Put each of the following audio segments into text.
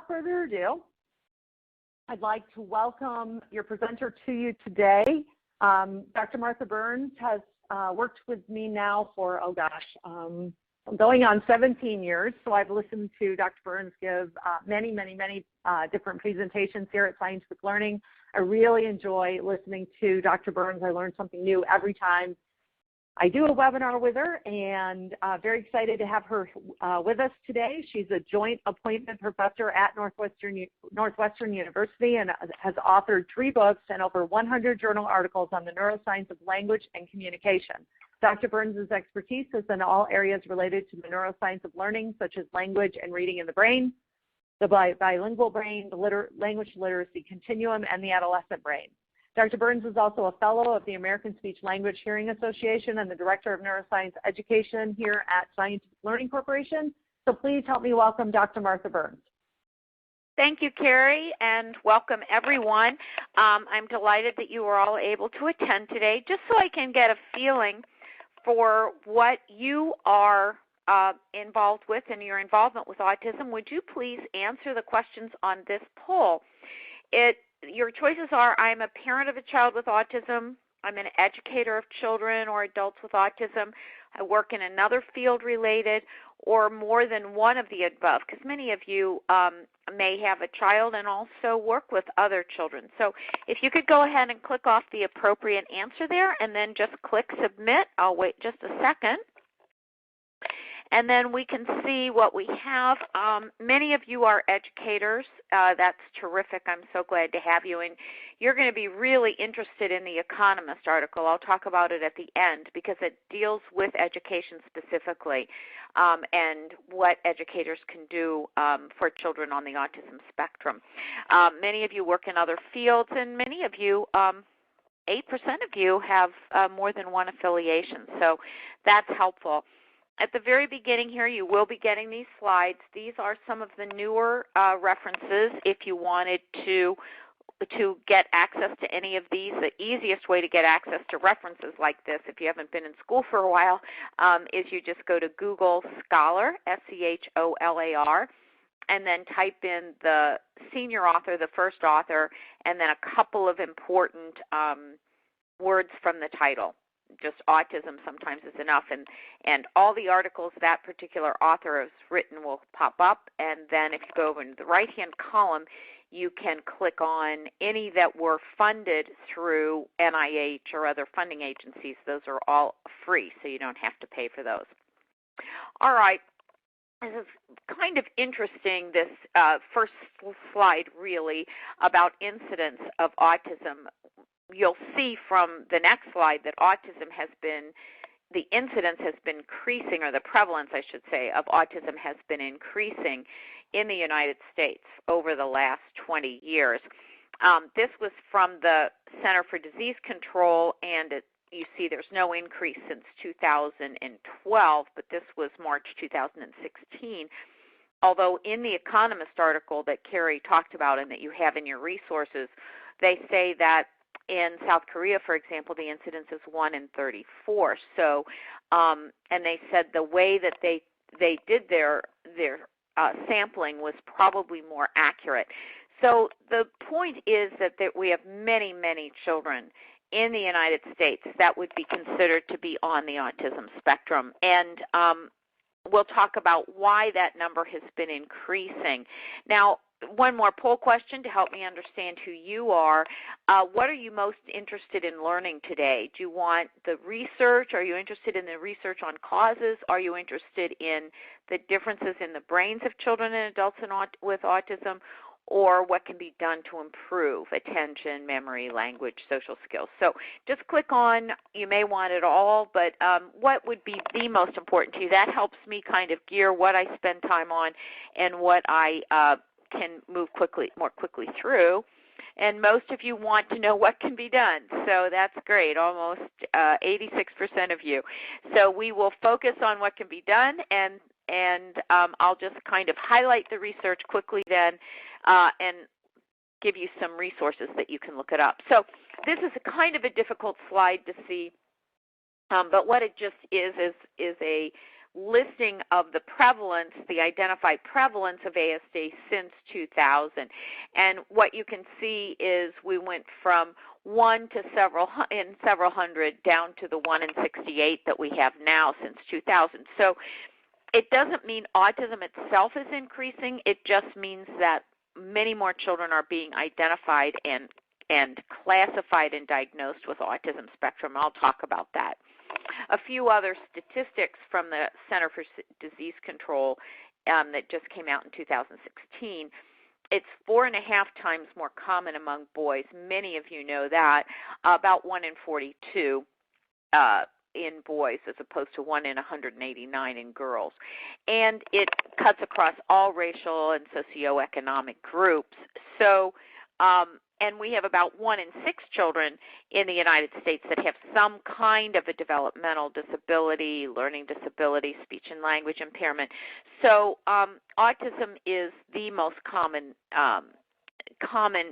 further ado, I'd like to welcome your presenter to you today. Dr. Martha Burns has worked with me now for, going on 17 years. So I've listened to Dr. Burns give many different presentations here at Scientific Learning. I really enjoy listening to Dr. Burns. I learn something new every time I do a webinar with her, and very excited to have her with us today. She's a joint appointment professor at Northwestern University and has authored 3 books and over 100 journal articles on the neuroscience of language and communication. Dr. Burns' expertise is in all areas related to the neuroscience of learning, such as language and reading in the brain, the bilingual brain, the language literacy continuum, and the adolescent brain. Dr. Burns is also a fellow of the American Speech Language Hearing Association and the director of neuroscience education here at Scientific Learning Corporation. So please help me welcome Dr. Martha Burns. Thank you, Carrie, and welcome everyone. I'm delighted that you were all able to attend today. Just so I can get a feeling for what you are involved with and your involvement with autism, would you please answer the questions on this poll? Your choices are: I'm a parent of a child with autism, I'm an educator of children or adults with autism, I work in another field related, or more than one of the above, because many of you may have a child and also work with other children. So if you could go ahead and click off the appropriate answer there and then just click submit. I'll wait just a second. And then we can see what we have. Many of you are educators. That's terrific. I'm so glad to have you. And you're going to be really interested in the Economist article. I'll talk about it at the end because it deals with education specifically and what educators can do for children on the autism spectrum. Many of you work in other fields, and many of you, 8% of you, have more than one affiliation. So that's helpful. At the very beginning here, you will be getting these slides. These are some of the newer references if you wanted to get access to any of these. The easiest way to get access to references like this, if you haven't been in school for a while, is you just go to Google Scholar, S-C-H-O-L-A-R, and then type in the senior author, the first author, and then a couple of important words from the title. Just autism sometimes is enough, and all the articles that particular author has written will pop up, and then if you go over into the right-hand column, you can click on any that were funded through NIH or other funding agencies. Those are all free, so you don't have to pay for those. All right. This is kind of interesting, this first slide really, about incidence of autism. You'll see from the next slide that autism has been, the incidence has been increasing, or the prevalence, I should say, of autism has been increasing in the United States over the last 20 years. This was from the Center for Disease Control, and you see there's no increase since 2012, but this was March 2016. Although in the Economist article that Carrie talked about and that you have in your resources, they say that in South Korea, for example, the incidence is 1 in 34. So, and they said the way that they did their sampling was probably more accurate. So the point is that we have many children in the United States that would be considered to be on the autism spectrum, and we'll talk about why that number has been increasing. Now, one more poll question to help me understand who you are. What are you most interested in learning today? Do you want the research? Are you interested in the research on causes? Are you interested in the differences in the brains of children and adults with autism? Or what can be done to improve attention, memory, language, social skills? So just click on, you may want it all, but what would be the most important to you? That helps me kind of gear what I spend time on and what I can move more quickly through. And most of you want to know what can be done, so that's great, almost 86% of you. So we will focus on what can be done, and I'll just kind of highlight the research quickly then and give you some resources that you can look it up. So this is a kind of a difficult slide to see, but what it just is a listing of the prevalence, the identified prevalence of ASD since 2000. And what you can see is we went from 1 to several hundred down to the 1 in 68 that we have now since 2000. So it doesn't mean autism itself is increasing. It just means that many more children are being identified and classified and diagnosed with autism spectrum. I'll talk about that. A few other statistics from the Center for Disease Control that just came out in 2016. It's 4.5 times more common among boys. Many of you know that, about 1 in 42 in boys as opposed to 1 in 189 in girls. And it cuts across all racial and socioeconomic groups. So, and we have about 1 in 6 children in the United States that have some kind of a developmental disability, learning disability, speech and language impairment. So autism is the most common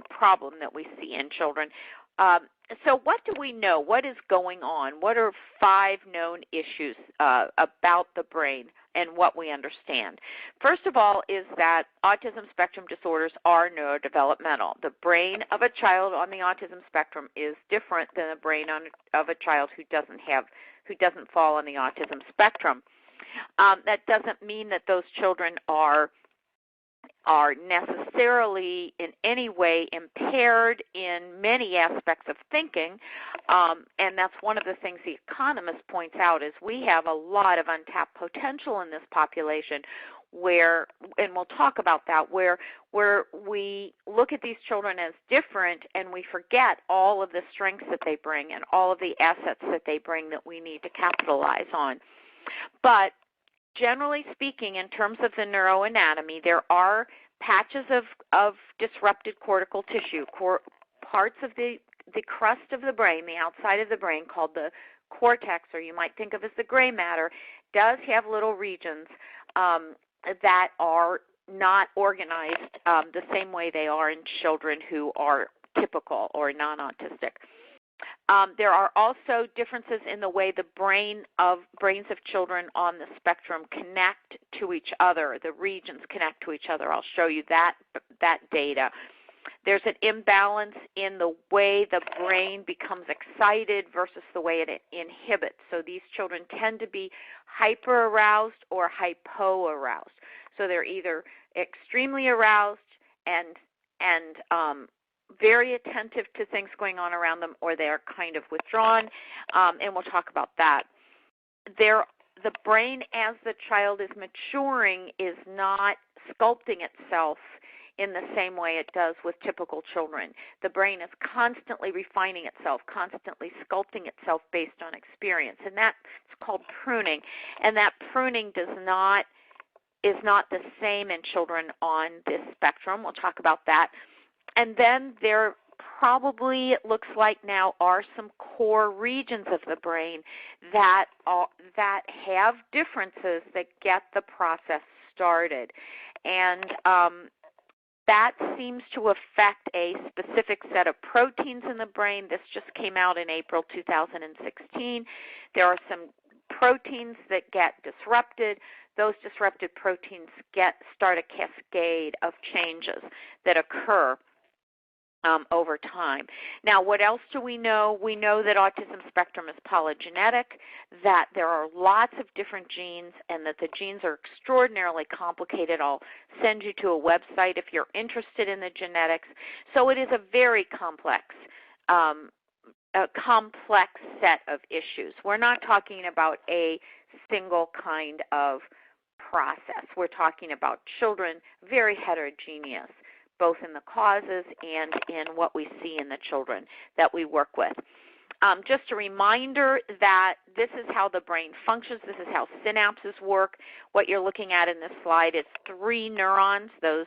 problem that we see in children. So what do we know? What is going on? What are 5 known issues about the brain and what we understand? First of all is that autism spectrum disorders are neurodevelopmental. The brain of a child on the autism spectrum is different than the brain of a child who doesn't fall on the autism spectrum. That doesn't mean that those children are necessarily in any way impaired in many aspects of thinking, and that's one of the things the Economist points out is we have a lot of untapped potential in this population where, and we'll talk about that, where we look at these children as different and we forget all of the strengths that they bring and all of the assets that they bring that we need to capitalize on. But generally speaking, in terms of the neuroanatomy, there are patches of disrupted cortical tissue, parts of the crust of the brain, the outside of the brain called the cortex, or you might think of as the gray matter, does have little regions that are not organized the same way they are in children who are typical or non-autistic. There are also differences in the way the brains of children on the spectrum connect to each other. The regions connect to each other. I'll show you that data. There's an imbalance in the way the brain becomes excited versus the way it inhibits. So these children tend to be hyper-aroused or hypo-aroused. So they're either extremely aroused and very attentive to things going on around them, or they are kind of withdrawn, and we'll talk about that. The brain, as the child is maturing, is not sculpting itself in the same way it does with typical children. The brain is constantly refining itself, constantly sculpting itself based on experience, and that's called pruning. And that pruning is not the same in children on this spectrum. We'll talk about that. And then there probably, it looks like now, are some core regions of the brain that have differences that get the process started. And that seems to affect a specific set of proteins in the brain. This just came out in April 2016. There are some proteins that get disrupted. Those disrupted proteins start a cascade of changes that occur over time. Now, what else do we know? We know that autism spectrum is polygenetic, that there are lots of different genes, and that the genes are extraordinarily complicated. I'll send you to a website if you're interested in the genetics. So it is a very complex set of issues. We're not talking about a single kind of process. We're talking about children, very heterogeneous, both in the causes and in what we see in the children that we work with. Just a reminder that this is how the brain functions. This is how synapses work. What you're looking at in this slide is 3 neurons, those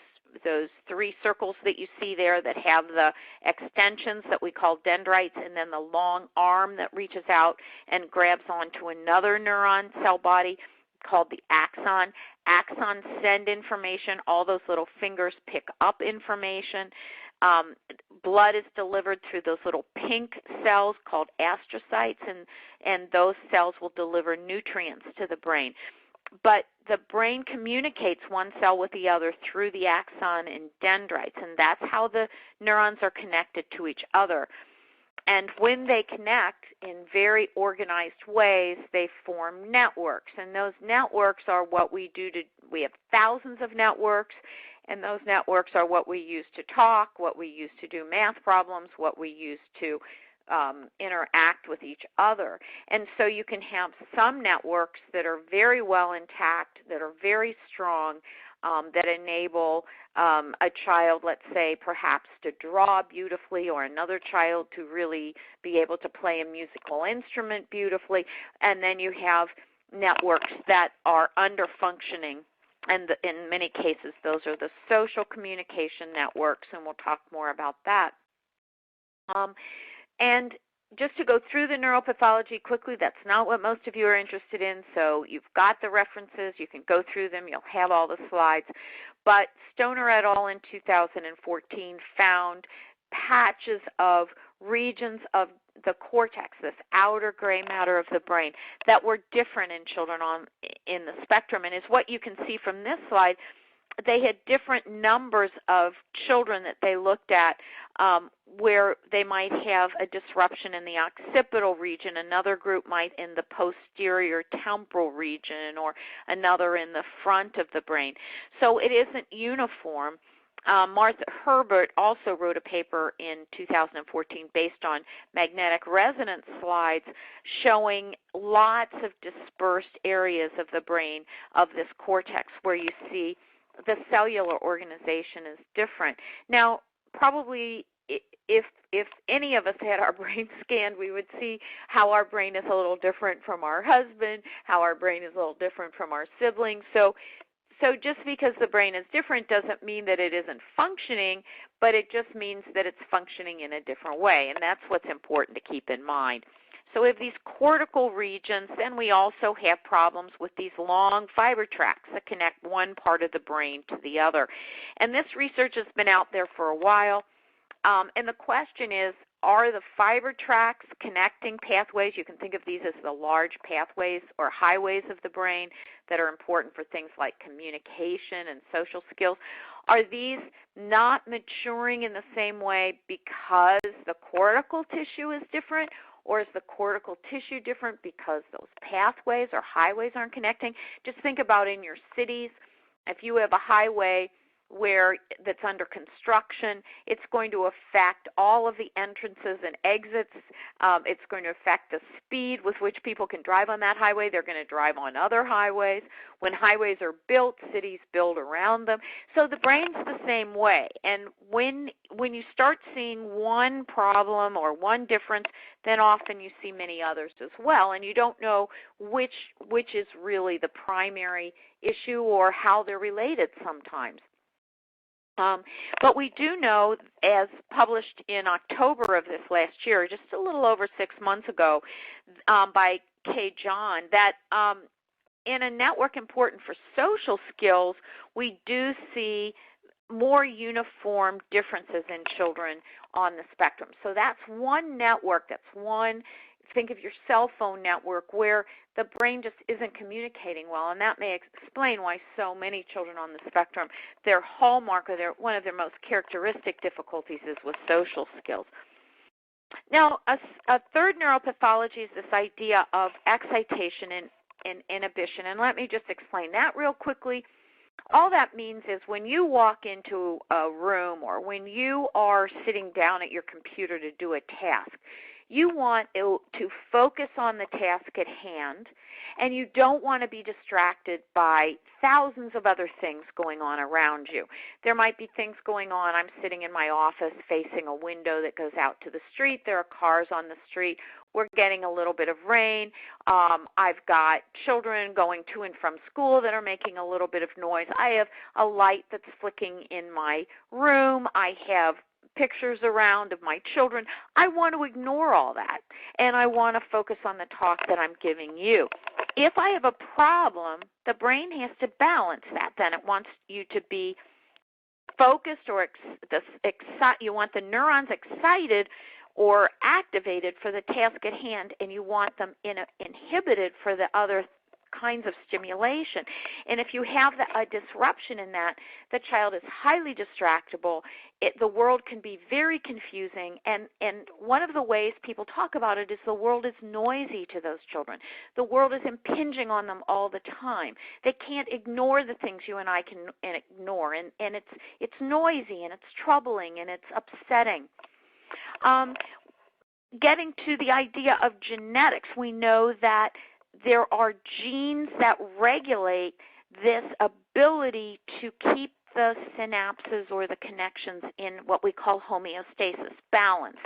3 circles that you see there that have the extensions that we call dendrites, and then the long arm that reaches out and grabs onto another neuron cell body called the axon. Axons send information. All those little fingers pick up information. Blood is delivered through those little pink cells called astrocytes, and those cells will deliver nutrients to the brain. but the brain communicates one cell with the other through the axon and dendrites, and that's how the neurons are connected to each other. And when they connect in very organized ways, they form networks, and those networks are what we do we have thousands of networks, and those networks are what we use to talk, what we use to do math problems, what we use to interact with each other. And so you can have some networks that are very well intact, that are very strong, that enable a child, let's say, perhaps to draw beautifully, or another child to really be able to play a musical instrument beautifully. And then you have networks that are under-functioning, and in many cases those are the social communication networks, and we'll talk more about that. And just to go through the neuropathology quickly, that's not what most of you are interested in, so you've got the references, you can go through them, you'll have all the slides. But Stoner et al. In 2014 found patches of regions of the cortex, this outer gray matter of the brain, that were different in children in the spectrum. And as what you can see from this slide, they had different numbers of children that they looked at where they might have a disruption in the occipital region, another group might in the posterior temporal region, or another in the front of the brain. So it isn't uniform. Herbert also wrote a paper in 2014 based on magnetic resonance slides showing lots of dispersed areas of the brain of this cortex where you see the cellular organization is different. Now, probably if any of us had our brain scanned, we would see how our brain is a little different from our husband, how our brain is a little different from our siblings. So just because the brain is different doesn't mean that it isn't functioning, but it just means that it's functioning in a different way, and that's what's important to keep in mind. So we have these cortical regions, and we also have problems with these long fiber tracts that connect one part of the brain to the other. And this research has been out there for a while, and the question is, are the fiber tracts connecting pathways? You can think of these as the large pathways or highways of the brain that are important for things like communication and social skills. Are these not maturing in the same way because the cortical tissue is different? Or is the cortical tissue different because those pathways or highways aren't connecting? Just think about in your cities. If you have a highway that's under construction, it's going to affect all of the entrances and exits. It's going to affect the speed with which people can drive on that highway. They're going to drive on other highways. When highways are built, cities build around them. So the brain's the same way. And when you start seeing one problem or one difference, then often you see many others as well, and you don't know which is really the primary issue or how they're related sometimes. But we do know, as published in October of this last year, just a little over 6 months ago, by K. John, that in a network important for social skills, we do see more uniform differences in children on the spectrum. So that's one network, think of your cell phone network where the brain just isn't communicating well, and that may explain why so many children on the spectrum, their hallmark or one of their most characteristic difficulties is with social skills. Now, a third neuropathology is this idea of excitation and inhibition, and let me just explain that real quickly. All that means is when you walk into a room or when you are sitting down at your computer to do a task, you want to focus on the task at hand, and you don't want to be distracted by thousands of other things going on around you. There might be things going on. I'm sitting in my office facing a window that goes out to the street. There are cars on the street. We're getting a little bit of rain. I've got children going to and from school that are making a little bit of noise. I have a light that's flicking in my room. I have pictures around of my children. I want to ignore all that, and I want to focus on the talk that I'm giving you. If I have a problem, the brain has to balance that. Then it wants you to be focused, or you want the neurons excited or activated for the task at hand, and you want them inhibited for the other kinds of stimulation. And if you have a disruption in that, the child is highly distractible. The world can be very confusing, and one of the ways people talk about it is the world is noisy to those children. The world is impinging on them all the time. They can't ignore the things you and I can ignore, and it's noisy, and it's troubling, and it's upsetting. Getting to the idea of genetics, we know that there are genes that regulate this ability to keep the synapses or the connections in what we call homeostasis, balance.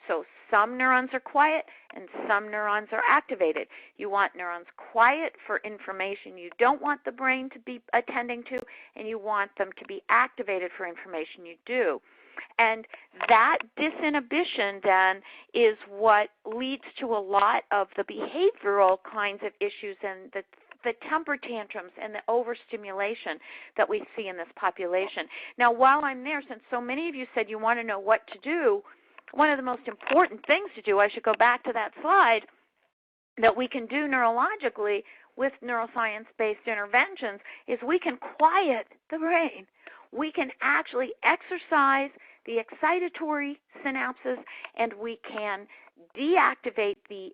So some neurons are quiet and some neurons are activated. You want neurons quiet for information you don't want the brain to be attending to, and you want them to be activated for information you do. And that disinhibition then is what leads to a lot of the behavioral kinds of issues and the temper tantrums and the overstimulation that we see in this population. Now, while I'm there, since so many of you said you want to know what to do, one of the most important things to do, I should go back to that slide, that we can do neurologically with neuroscience-based interventions is we can quiet the brain. We can actually exercise the excitatory synapses, and we can deactivate the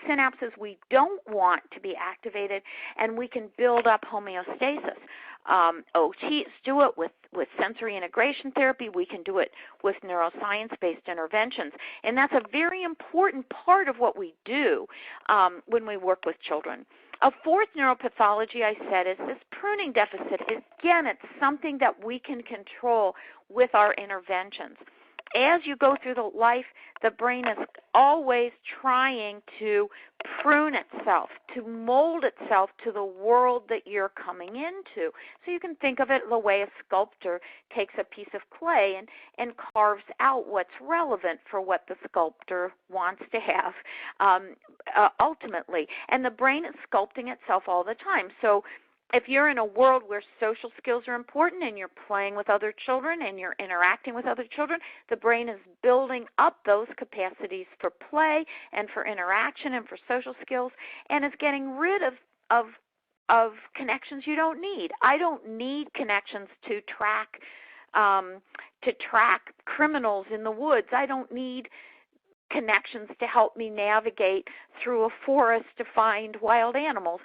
synapses we don't want to be activated, and we can build up homeostasis. OTs do it with sensory integration therapy. We can do it with neuroscience-based interventions, and that's a very important part of what we do when we work with children. A fourth neuropathology, I said, is this pruning deficit. Again, it's something that we can control with our interventions. As you go through the life, the brain is always trying to prune itself, to mold itself to the world that you're coming into. So you can think of it the way a sculptor takes a piece of clay and carves out what's relevant for what the sculptor wants to have ultimately. And the brain is sculpting itself all the time. So if you're in a world where social skills are important and you're playing with other children and you're interacting with other children, the brain is building up those capacities for play and for interaction and for social skills, and is getting rid of connections you don't need. I don't need connections to track criminals in the woods. I don't need connections to help me navigate through a forest to find wild animals.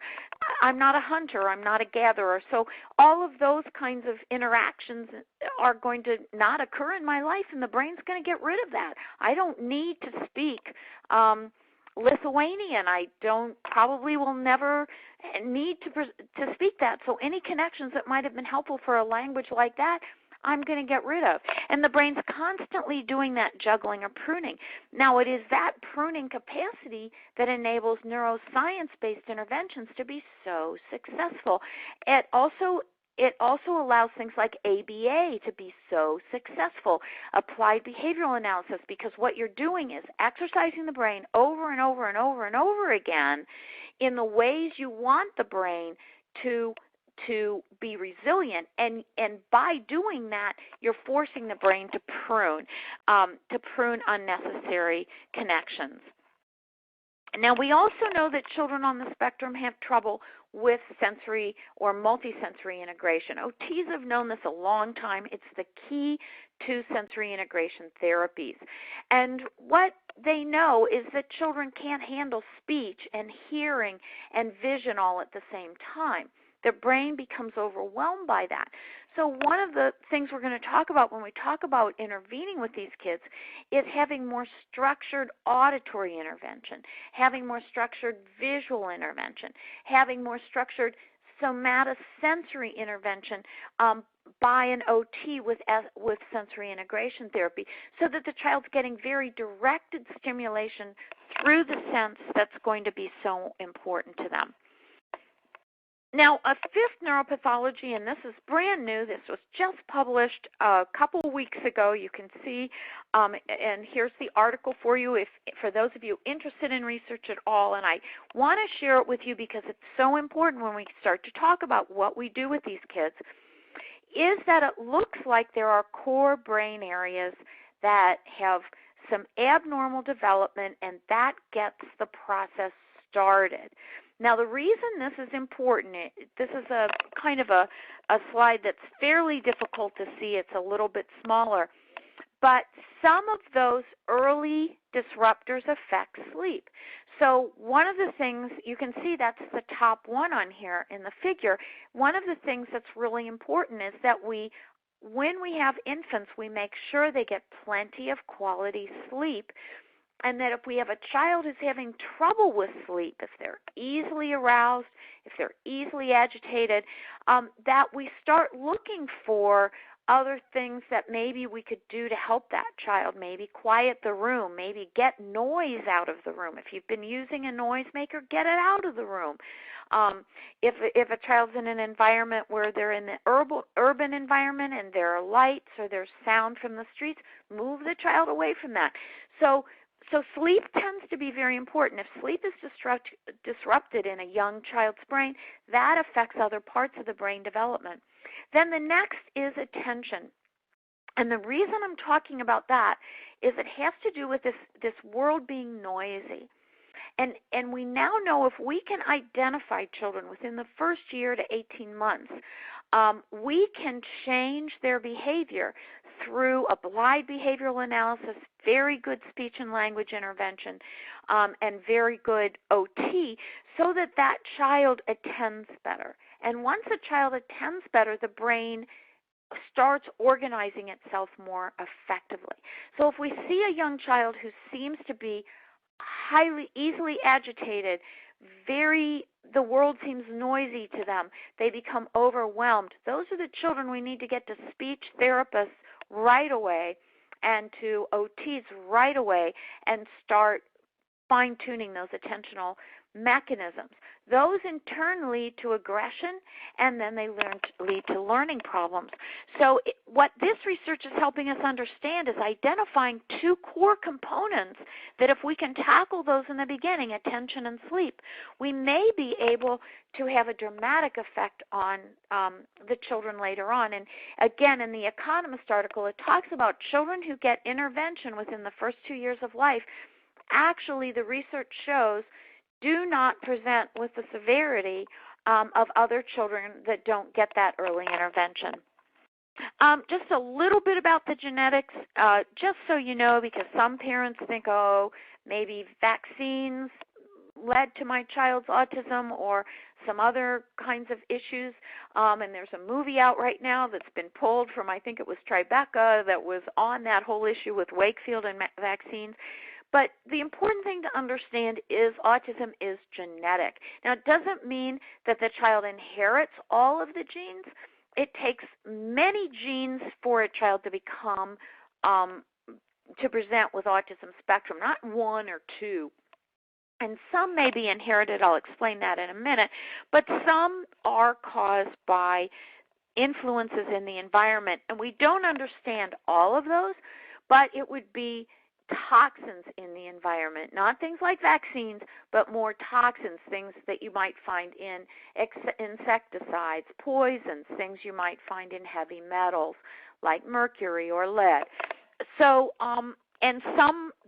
I'm not a hunter. I'm not a gatherer. So all of those kinds of interactions are going to not occur in my life, and the brain's going to get rid of that. I don't need to speak Lithuanian. I probably will never need to speak that. So any connections that might have been helpful for a language like that, I'm going to get rid of. And the brain's constantly doing that juggling or pruning. Now, it is that pruning capacity that enables neuroscience-based interventions to be so successful. It also allows things like ABA to be so successful, applied behavioral analysis, because what you're doing is exercising the brain over and over and over and over again in the ways you want the brain to be resilient, and by doing that, you're forcing the brain to prune unnecessary connections. Now, we also know that children on the spectrum have trouble with sensory or multisensory integration. OTs have known this a long time. It's the key to sensory integration therapies. And what they know is that children can't handle speech and hearing and vision all at the same time. Their brain becomes overwhelmed by that. So one of the things we're going to talk about when we talk about intervening with these kids is having more structured auditory intervention, having more structured visual intervention, having more structured somatosensory intervention by an OT with sensory integration therapy, so that the child's getting very directed stimulation through the sense that's going to be so important to them. Now, a fifth neuropathology, and this is brand new. This was just published a couple of weeks ago. You can see, and here's the article for you for those of you interested in research at all. And I want to share it with you because it's so important when we start to talk about what we do with these kids, is that it looks like there are core brain areas that have some abnormal development, and that gets the process started. Now, the reason this is important, this is a kind of a slide that's fairly difficult to see. It's a little bit smaller. But some of those early disruptors affect sleep. So one of the things, you can see that's the top one on here in the figure. One of the things that's really important is that when we have infants, we make sure they get plenty of quality sleep, and that if we have a child who's having trouble with sleep, if they're easily aroused, if they're easily agitated, that we start looking for other things that maybe we could do to help that child, maybe quiet the room, maybe get noise out of the room. If you've been using a noisemaker, get it out of the room. If a child's in an environment where they're in the urban environment and there are lights or there's sound from the streets, move the child away from that. So sleep tends to be very important. If sleep is disrupted in a young child's brain, that affects other parts of the brain development. Then the next is attention. And the reason I'm talking about that is it has to do with this world being noisy. And we now know if we can identify children within the first year to 18 months, we can change their behavior through applied behavioral analysis, very good speech and language intervention, and very good OT, so that that child attends better. And once a child attends better, the brain starts organizing itself more effectively. So if we see a young child who seems to be easily agitated, the world seems noisy to them, they become overwhelmed, those are the children we need to get to speech therapists right away and to OTs right away and start fine-tuning those attentional mechanisms. Those in turn lead to aggression, and then they lead to learning problems. So what this research is helping us understand is identifying two core components that if we can tackle those in the beginning, attention and sleep, we may be able to have a dramatic effect on the children later on. And again, in the Economist article, it talks about children who get intervention within the first 2 years of life. Actually, the research shows do not present with the severity of other children that don't get that early intervention. Just a little bit about the genetics, just so you know, because some parents think, oh, maybe vaccines led to my child's autism or some other kinds of issues. And there's a movie out right now that's been pulled from, I think it was Tribeca, that was on that whole issue with Wakefield and vaccines. But the important thing to understand is autism is genetic. Now, it doesn't mean that the child inherits all of the genes. It takes many genes for a child to become, to present with autism spectrum, not one or two. And some may be inherited. I'll explain that in a minute. But some are caused by influences in the environment. And we don't understand all of those, but it would be toxins in the environment, not things like vaccines, but more toxins, things that you might find in insecticides, poisons, things you might find in heavy metals like mercury or lead. So, and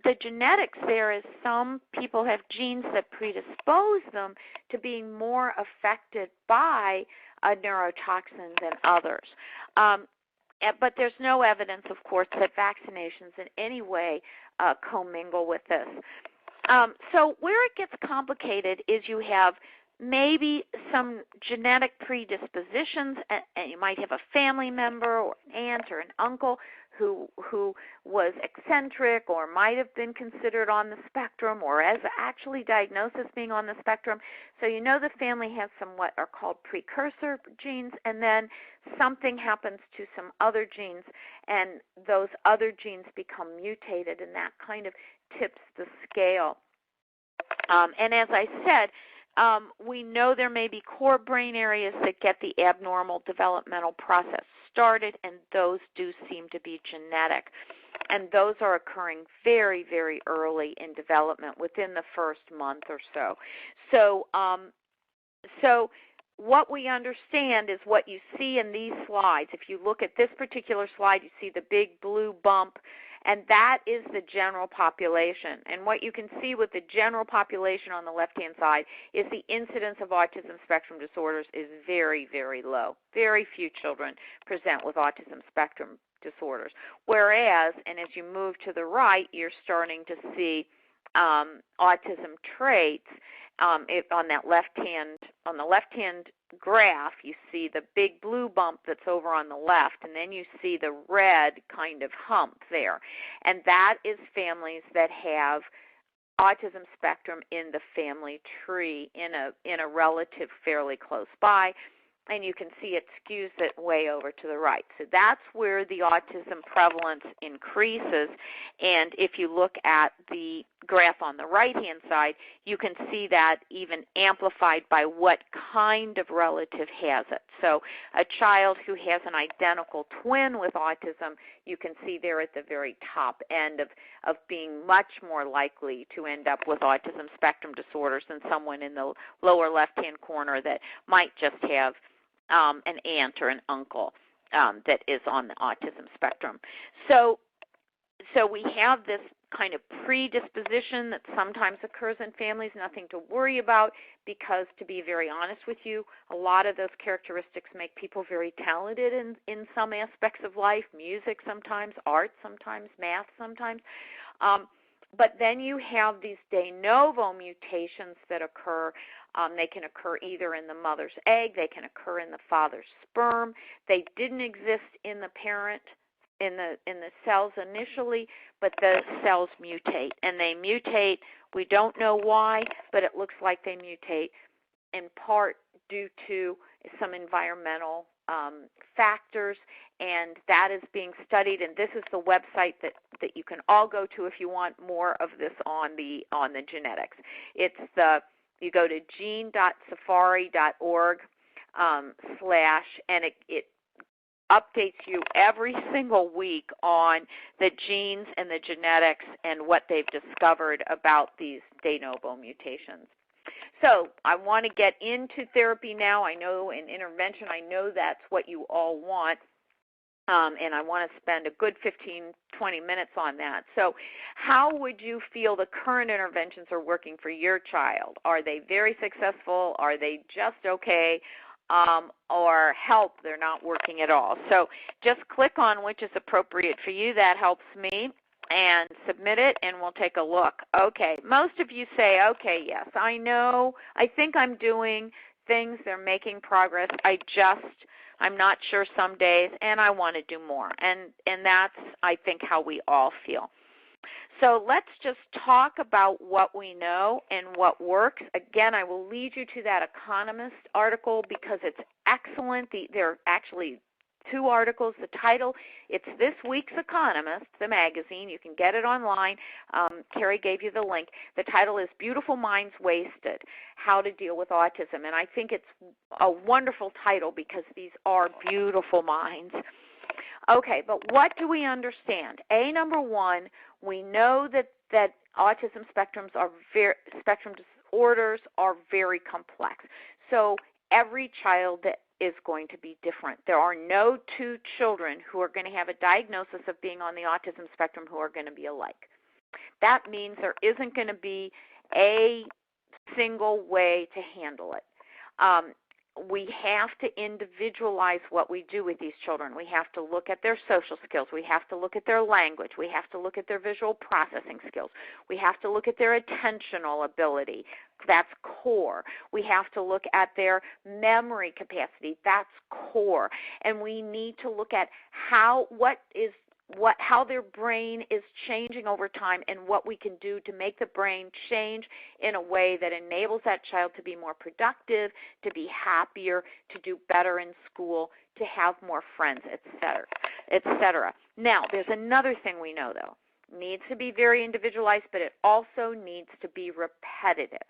the genetics there is some people have genes that predispose them to being more affected by a neurotoxin than others. But there's no evidence, of course, that vaccinations in any way commingle with this. So where it gets complicated is you have maybe some genetic predispositions, and you might have a family member or an aunt or an uncle who was eccentric or might have been considered on the spectrum or as actually diagnosed as being on the spectrum. So you know the family has some what are called precursor genes, and then something happens to some other genes, and those other genes become mutated, and that kind of tips the scale. And as I said, we know there may be core brain areas that get the abnormal developmental process started, and those do seem to be genetic. And those are occurring very, very early in development, within the first month or so. So what we understand is what you see in these slides. If you look at this particular slide, you see the big blue bump, And that is the general population. And what you can see with the general population on the left-hand side is the incidence of autism spectrum disorders is very, very low. Very few children present with autism spectrum disorders. Whereas, and as you move to the right, you're starting to see autism traits. On the left-hand graph, you see the big blue bump that's over on the left, and then you see the red kind of hump there. And that is families that have autism spectrum in the family tree in a relative fairly close by. And you can see it skews it way over to the right. So that's where the autism prevalence increases. And if you look at the graph on the right-hand side, you can see that even amplified by what kind of relative has it. So a child who has an identical twin with autism, you can see there at the very top end of being much more likely to end up with autism spectrum disorders than someone in the lower left-hand corner that might just have an aunt or an uncle that is on the autism spectrum. So we have this kind of predisposition that sometimes occurs in families, nothing to worry about, because to be very honest with you, a lot of those characteristics make people very talented in some aspects of life, music sometimes, art sometimes, math sometimes. But then you have these DeNovo mutations that occur. They can occur either in the mother's egg, they can occur in the father's sperm. They didn't exist in the parent, in the cells initially, but the cells mutate. And they mutate, we don't know why, but it looks like they mutate in part due to some environmental factors, and that is being studied. And this is the website that you can all go to if you want more of this on the genetics. You go to gene.safari.org and it updates you every single week on the genes and the genetics and what they've discovered about these DeNovo mutations. So I want to get into therapy now. I know in intervention, I know that's what you all want. And I want to spend a good 15, 20 minutes on that. So how would you feel the current interventions are working for your child? Are they very successful? Are they just okay? Or help, they're not working at all? So just click on which is appropriate for you. That helps me. And submit it, and we'll take a look. Okay, most of you say, okay, yes, I know, I think I'm doing things, they're making progress, I'm not sure some days, and I want to do more. And that's, I think, how we all feel. So let's just talk about what we know and what works. Again, I will lead you to that Economist article because it's excellent. There are actually 2 articles. The title, it's this week's Economist, the magazine. You can get it online. Carrie gave you the link. The title is Beautiful Minds Wasted, How to Deal with Autism. And I think it's a wonderful title because these are beautiful minds. Okay, but what do we understand? Number one, we know that autism spectrum disorders are very complex. So every child that is going to be different. There are no 2 children who are going to have a diagnosis of being on the autism spectrum who are going to be alike. That means there isn't going to be a single way to handle it. We have to individualize what we do with these children. We have to look at their social skills. We have to look at their language. We have to look at their visual processing skills. We have to look at their attentional ability. That's core. We have to look at their memory capacity. That's core. And we need to look at how their brain is changing over time and what we can do to make the brain change in a way that enables that child to be more productive, to be happier, to do better in school, to have more friends, etc. Now, there's another thing we know, though. It needs to be very individualized, but it also needs to be repetitive.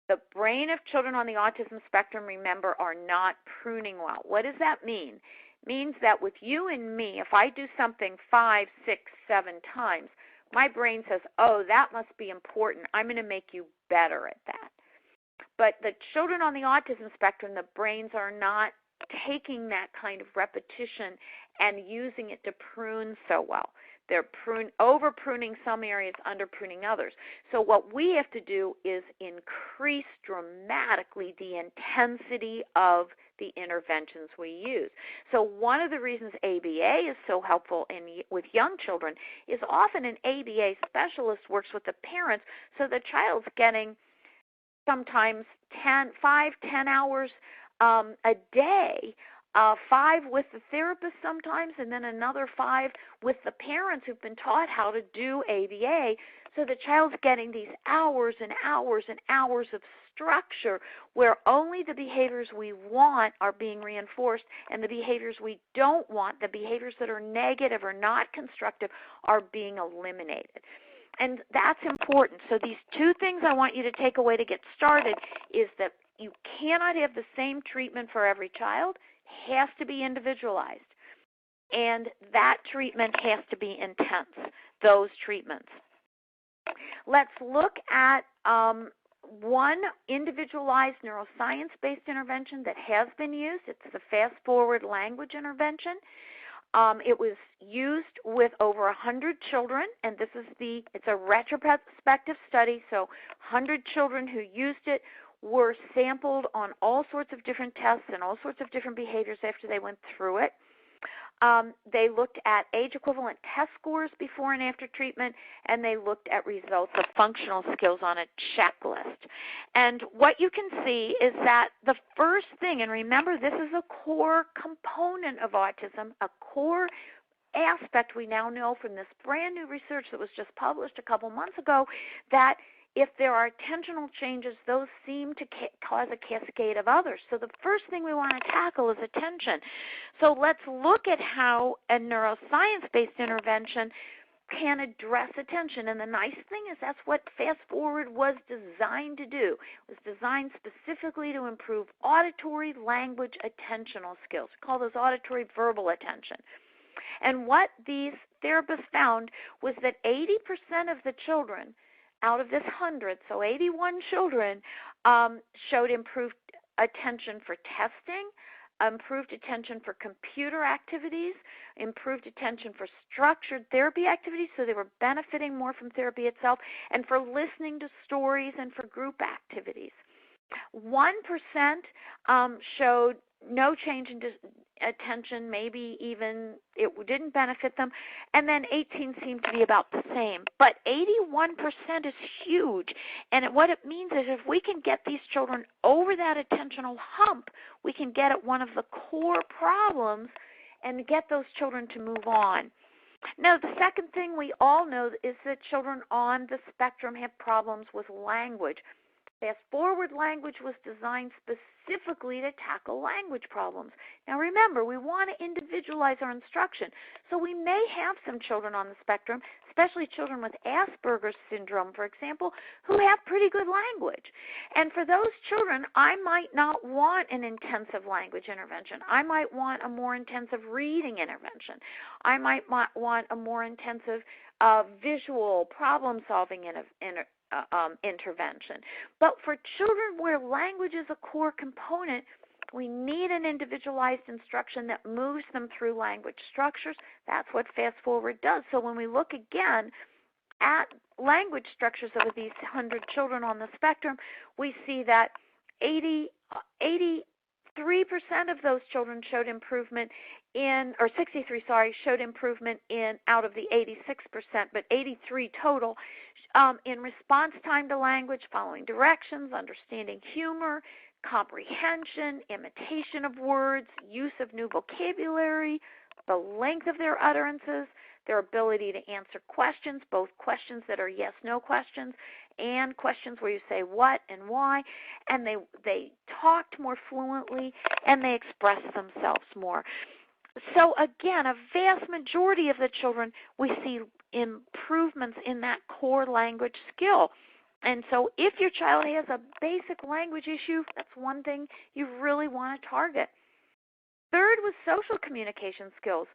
The brain of children on the autism spectrum, remember, are not pruning well. What does that mean? It means that with you and me, if I do something 5, 6, 7 times, my brain says, oh, that must be important. I'm going to make you better at that. But the children on the autism spectrum, the brains are not taking that kind of repetition and using it to prune so well. They're over pruning some areas, under pruning others. So what we have to do is increase dramatically the intensity of the interventions we use. So one of the reasons ABA is so helpful with young children is often an ABA specialist works with the parents, so the child's getting sometimes 10 hours a day, 5 with the therapist sometimes, and then another 5 with the parents who've been taught how to do ABA. So the child's getting these hours and hours and hours of structure where only the behaviors we want are being reinforced, and the behaviors we don't want, the behaviors that are negative or not constructive, are being eliminated. And that's important. So these 2 things I want you to take away to get started is that you cannot have the same treatment for every child. It has to be individualized. And that treatment has to be intense, those treatments. Let's look at one individualized neuroscience-based intervention that has been used. It's the fast-forward language intervention. It was used with over 100 children, and it's a retrospective study, so 100 children who used it were sampled on all sorts of different tests and all sorts of different behaviors after they went through it. They looked at age-equivalent test scores before and after treatment, and they looked at results of functional skills on a checklist. And what you can see is that the first thing, and remember this is a core component of autism, a core aspect we now know from this brand new research that was just published a couple months ago, that if there are attentional changes, those seem to cause a cascade of others. So the first thing we want to tackle is attention. So let's look at how a neuroscience-based intervention can address attention. And the nice thing is that's what Fast Forward was designed to do. It was designed specifically to improve auditory, language, attentional skills. We call those auditory verbal attention. And what these therapists found was that 80% of the children out of this 100, so 81 children, showed improved attention for testing, improved attention for computer activities, improved attention for structured therapy activities, so they were benefiting more from therapy itself, and for listening to stories and for group activities. 1% showed no change in attention, maybe even it didn't benefit them, and then 18 seemed to be about the same. But 81% is huge, and what it means is if we can get these children over that attentional hump, we can get at one of the core problems and get those children to move on. Now, the second thing we all know is that children on the spectrum have problems with language. Fast-forward language was designed specifically to tackle language problems. Now remember, we want to individualize our instruction. So we may have some children on the spectrum, especially children with Asperger's syndrome, for example, who have pretty good language. And for those children, I might not want an intensive language intervention. I might want a more intensive reading intervention. I might want a more intensive visual problem-solving intervention. But for children where language is a core component, we need an individualized instruction that moves them through language structures. That's what Fast Forward does. So when we look again at language structures of these 100 children on the spectrum, we see that 83% of those children showed improvement showed improvement in out of the 86%, but 83 total in response time to language, following directions, understanding humor, comprehension, imitation of words, use of new vocabulary, the length of their utterances, their ability to answer questions, both questions that are yes/no questions and questions where you say what and why, and they talked more fluently and they expressed themselves more. So again, a vast majority of the children, we see improvements in that core language skill. And so if your child has a basic language issue, that's one thing you really want to target. Third was social communication skills.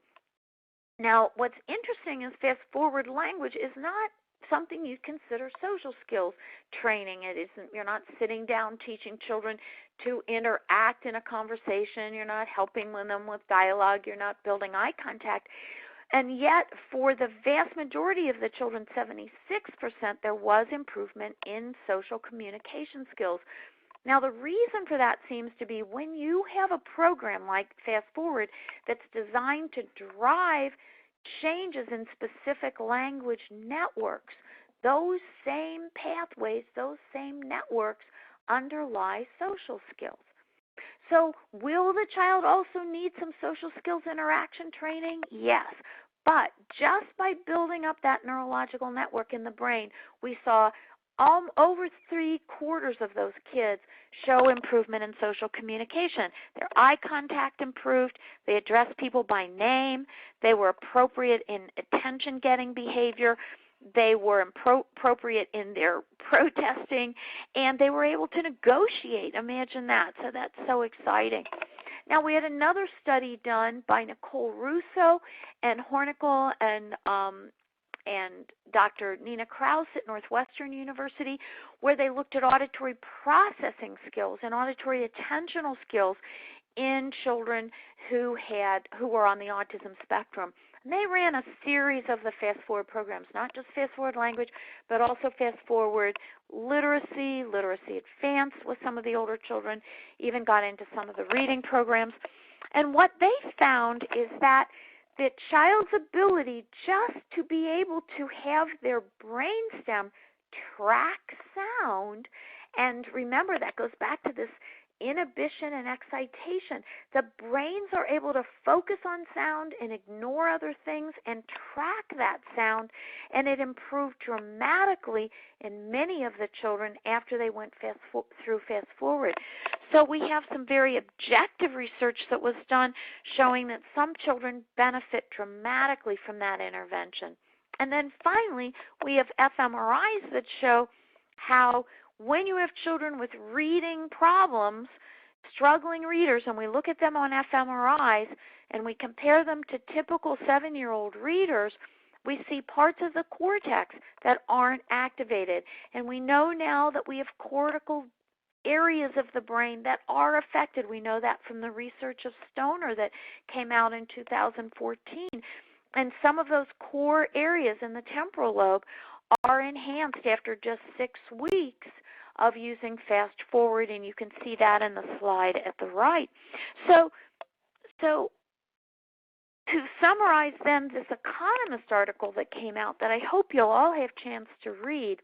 Now, what's interesting is Fast Forward language is not something you consider social skills training. It isn't. You're not sitting down teaching children to interact in a conversation. You're not helping them with dialogue. You're not building eye contact. And yet, for the vast majority of the children, 76%, there was improvement in social communication skills. Now, the reason for that seems to be when you have a program like FastForward that's designed to drive changes in specific language networks, those same pathways, those same networks underlie social skills. So will the child also need some social skills interaction training? Yes. But just by building up that neurological network in the brain, we saw over 3/4 of those kids show improvement in social communication. Their eye contact improved. They addressed people by name. They were appropriate in attention-getting behavior. They were appropriate in their protesting, and they were able to negotiate. Imagine that. So that's so exciting. Now, we had another study done by Nicole Russo and Hornickel and Dr. Nina Krause at Northwestern University, where they looked at auditory processing skills and auditory attentional skills in children who were on the autism spectrum. And they ran a series of the FastForward programs, not just FastForward language, but also FastForward literacy, literacy advanced with some of the older children, even got into some of the reading programs. And what they found is that the child's ability just to be able to have their brainstem track sound, and remember that goes back to this inhibition and excitation. The brains are able to focus on sound and ignore other things and track that sound, and it improved dramatically in many of the children after they went through FastForward. So we have some very objective research that was done showing that some children benefit dramatically from that intervention. And then finally, we have fMRIs that show how when you have children with reading problems, struggling readers, and we look at them on fMRIs and we compare them to typical 7-year-old readers, we see parts of the cortex that aren't activated. And we know now that we have cortical areas of the brain that are affected. We know that from the research of Stoner that came out in 2014. And some of those core areas in the temporal lobe are enhanced after just 6 weeks of using FastForward, and you can see that in the slide at the right. So to summarize then this Economist article that came out that I hope you'll all have a chance to read,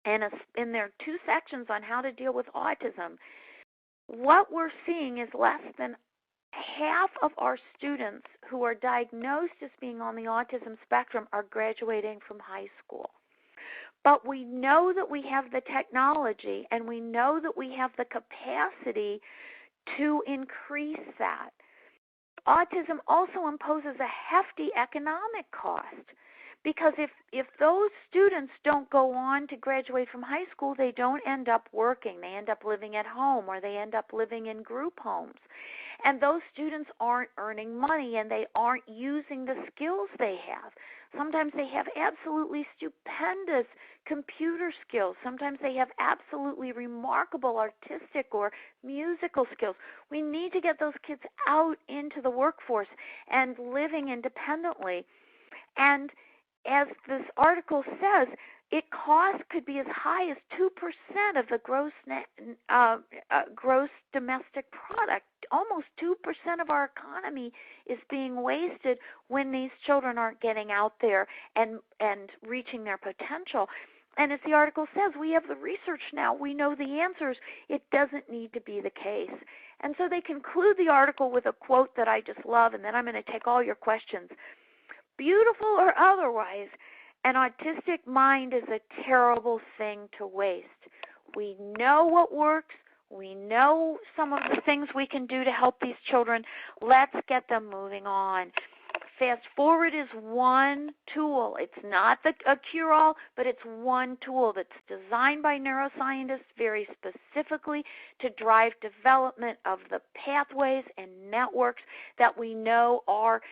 and in their 2 sections on how to deal with autism, what we're seeing is less than half of our students who are diagnosed as being on the autism spectrum are graduating from high school. But we know that we have the technology and we know that we have the capacity to increase that. Autism also imposes a hefty economic cost, because if those students don't go on to graduate from high school, they don't end up working. They end up living at home, or they end up living in group homes. And those students aren't earning money, and they aren't using the skills they have. Sometimes they have absolutely stupendous computer skills. Sometimes they have absolutely remarkable artistic or musical skills. We need to get those kids out into the workforce and living independently. And as this article says, cost could be as high as 2% of the gross domestic product. Almost 2% of our economy is being wasted when these children aren't getting out there and reaching their potential. And as the article says, we have the research now. We know the answers. It doesn't need to be the case. And so they conclude the article with a quote that I just love, and then I'm going to take all your questions. Beautiful or otherwise, an autistic mind is a terrible thing to waste. We know what works. We know some of the things we can do to help these children. Let's get them moving on. FastForward is one tool. It's not a cure-all, but it's one tool that's designed by neuroscientists very specifically to drive development of the pathways and networks that we know are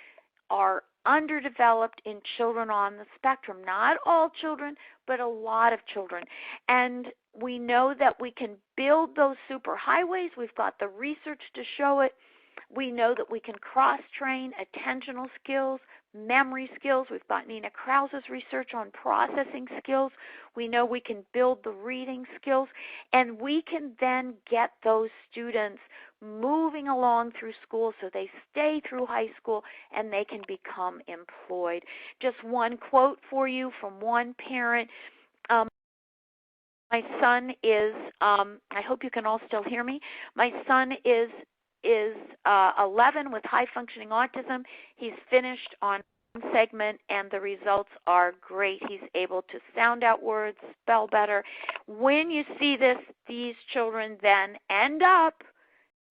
underdeveloped in children on the spectrum. Not all children, but a lot of children. And we know that we can build those superhighways. We've got the research to show it. We know that we can cross-train attentional skills, memory skills. We've got Nina Krause's research on processing skills. We know we can build the reading skills, and we can then get those students moving along through school so they stay through high school and they can become employed. Just one quote for you from one parent. My son is, I hope you can all still hear me. My son is 11 with high-functioning autism. He's finished on one segment, and the results are great. He's able to sound out words, spell better. When you see this, these children then end up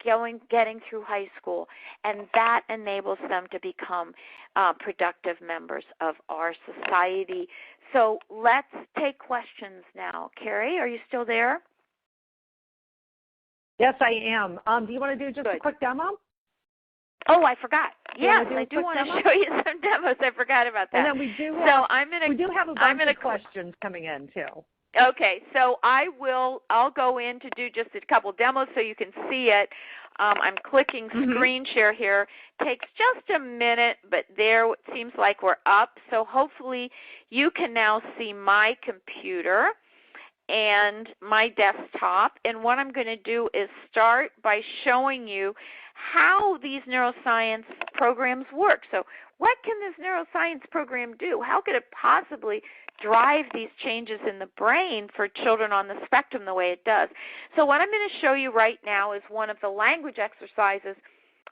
getting through high school, and that enables them to become productive members of our society. So let's take questions now. Carrie, are you still there? Yes, I am. Do you want to do just a quick demo? Oh, I forgot. Yes, I do want to show you some demos. I forgot about that. And then we do have a bunch of questions questions coming in too. Okay, so I'll go in to do just a couple demos so you can see it. I'm clicking screen share here. Takes just a minute, but there it seems like we're up. So hopefully you can now see my computer and my desktop. And what I'm going to do is start by showing you how these neuroscience programs work. So what can this neuroscience program do? How could it possibly drive these changes in the brain for children on the spectrum the way it does? So what I'm going to show you right now is one of the language exercises.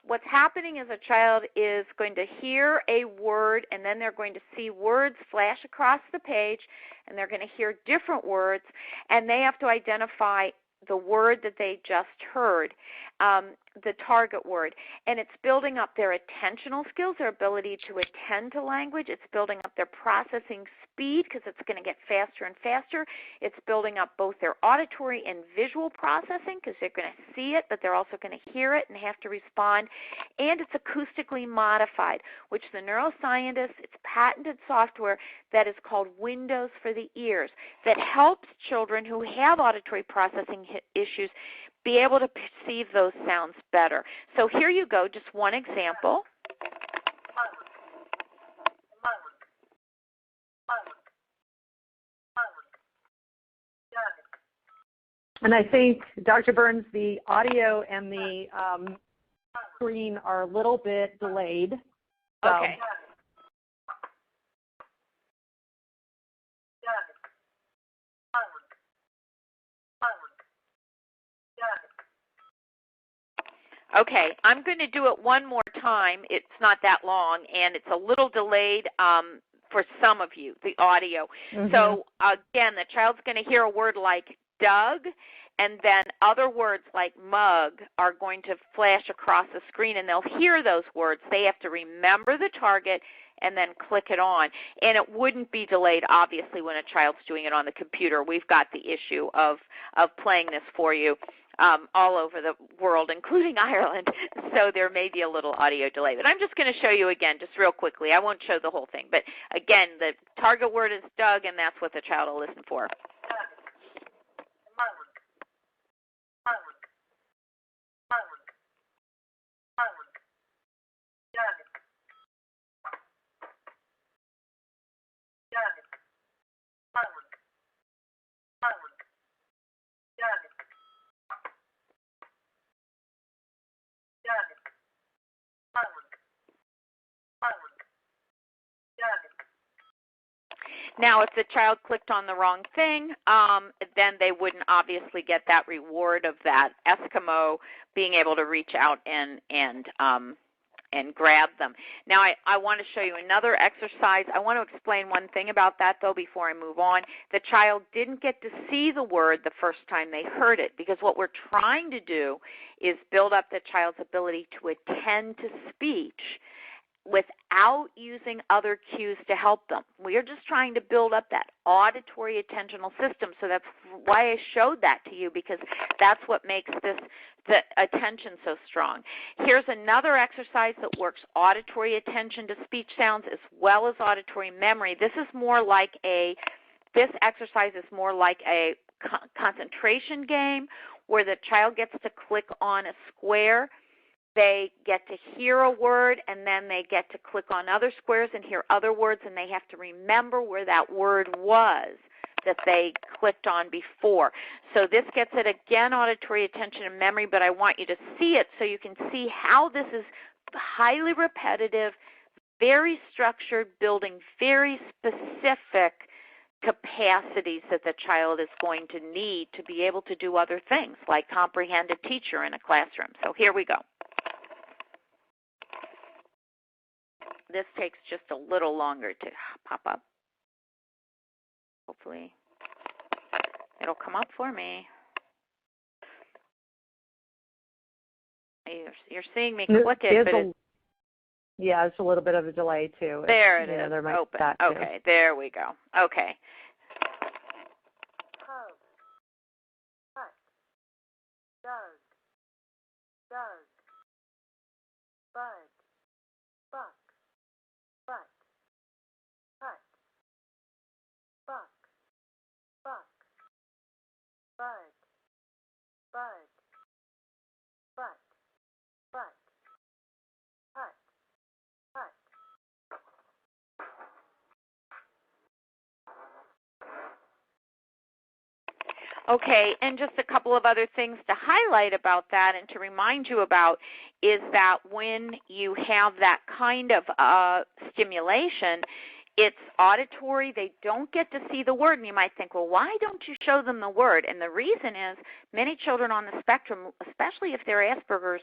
What's happening is a child is going to hear a word, and then they're going to see words flash across the page, and they're going to hear different words, and they have to identify the word that they just heard, the target word. And it's building up their attentional skills, their ability to attend to language. It's building up their processing speed because it's going to get faster and faster. It's building up both their auditory and visual processing because they're going to see it, but they're also going to hear it and have to respond. And it's acoustically modified, which the neuroscientists, it's patented software that is called Windows for the Ears that helps children who have auditory processing issues be able to perceive those sounds better. So here you go, just one example. And I think, Dr. Burns, the audio and the screen are a little bit delayed. So. Okay. Okay, I'm going to do it one more time. It's not that long, and it's a little delayed for some of you, the audio. So, again, the child's going to hear a word like Doug, and then other words like mug are going to flash across the screen, and they'll hear those words. They have to remember the target and then click it on. And it wouldn't be delayed, obviously, when a child's doing it on the computer. We've got the issue of playing this for you all over the world, including Ireland, so there may be a little audio delay. But I'm just going to show you again just real quickly. I won't show the whole thing. But again, the target word is Doug, and that's what the child will listen for. Now, if the child clicked on the wrong thing, then they wouldn't obviously get that reward of that Eskimo being able to reach out and grab them. Now, I want to show you another exercise. I want to explain one thing about that, though, before I move on. The child didn't get to see the word the first time they heard it, because what we're trying to do is build up the child's ability to attend to speech without using other cues to help them. We are just trying to build up that auditory attentional system. So that's why I showed that to you, because that's what makes the attention so strong. Here's another exercise that works auditory attention to speech sounds as well as auditory memory. This exercise is more like a concentration game where the child gets to click on a square they get to hear a word, and then they get to click on other squares and hear other words, and they have to remember where that word was that they clicked on before. So this gets at, again, auditory, attention, and memory, but I want you to see it so you can see how this is highly repetitive, very structured, building very specific capacities that the child is going to need to be able to do other things, like comprehend a teacher in a classroom. So here we go. This takes just a little longer to pop up. Hopefully it'll come up for me. You're seeing me click it, but yeah, it's a little bit of a delay too. There it is. There might Open. Be that too. Okay, there we go. Okay. Hug, hut, dug, dug, bud, buck, butt, hut, buck, buck, bud, bud, butt, butt, hut, hut. Okay, and just a couple of other things to highlight about that and to remind you about is that when you have that kind of stimulation, it's auditory. They don't get to see the word, and you might think, well, why don't you show them the word? And the reason is many children on the spectrum, especially if they're Asperger's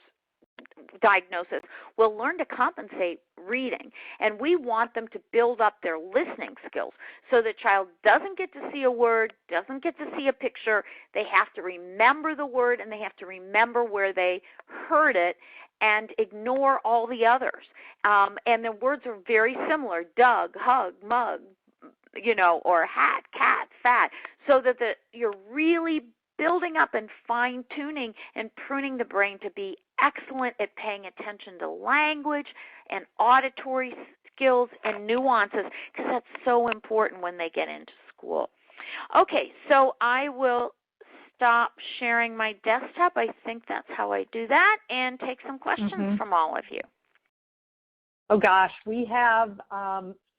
diagnosis, will learn to compensate reading, and we want them to build up their listening skills. So the child doesn't get to see a word, doesn't get to see a picture. They have to remember the word, and they have to remember where they heard it and ignore all the others. And the words are very similar: dug, hug, mug, or hat, cat, fat, so that you're really building up and fine-tuning and pruning the brain to be excellent at paying attention to language and auditory skills and nuances, because that's so important when they get into school. Okay, so I will stop sharing my desktop. I think that's how I do that, and take some questions from all of you. Oh, gosh, we have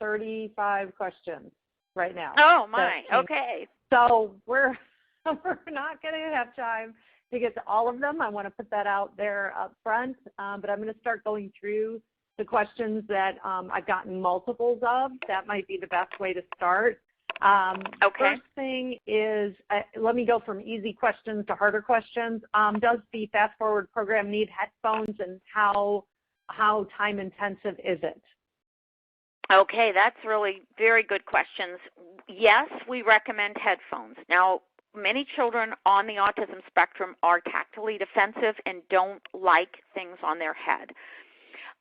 35 questions right now. Oh, my. Okay. So we're not going to have time to get to all of them. I want to put that out there up front, but I'm going to start going through the questions that I've gotten multiples of. That might be the best way to start. Okay. First thing is, let me go from easy questions to harder questions. Does the Fast Forward program need headphones, and how time intensive is it? Okay, that's really very good questions. Yes, we recommend headphones. Now, many children on the autism spectrum are tactily defensive and don't like things on their head.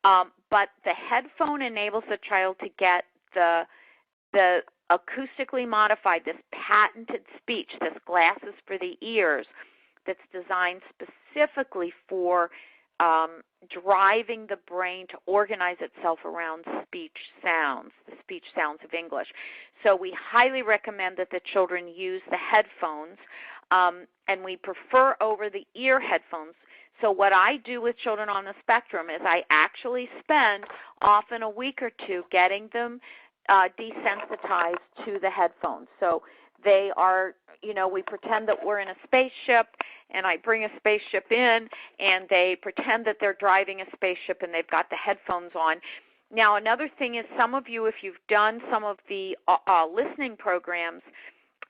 But the headphone enables the child to get the acoustically modified, this patented speech, this glasses for the ears, that's designed specifically for driving the brain to organize itself around speech sounds, the speech sounds of English. So we highly recommend that the children use the headphones, and we prefer over-the-ear headphones. So what I do with children on the spectrum is I actually spend often a week or two getting them desensitized to the headphones. So they are, we pretend that we're in a spaceship, and I bring a spaceship in, and they pretend that they're driving a spaceship, and they've got the headphones on. Now, another thing is, some of you, if you've done some of the listening programs,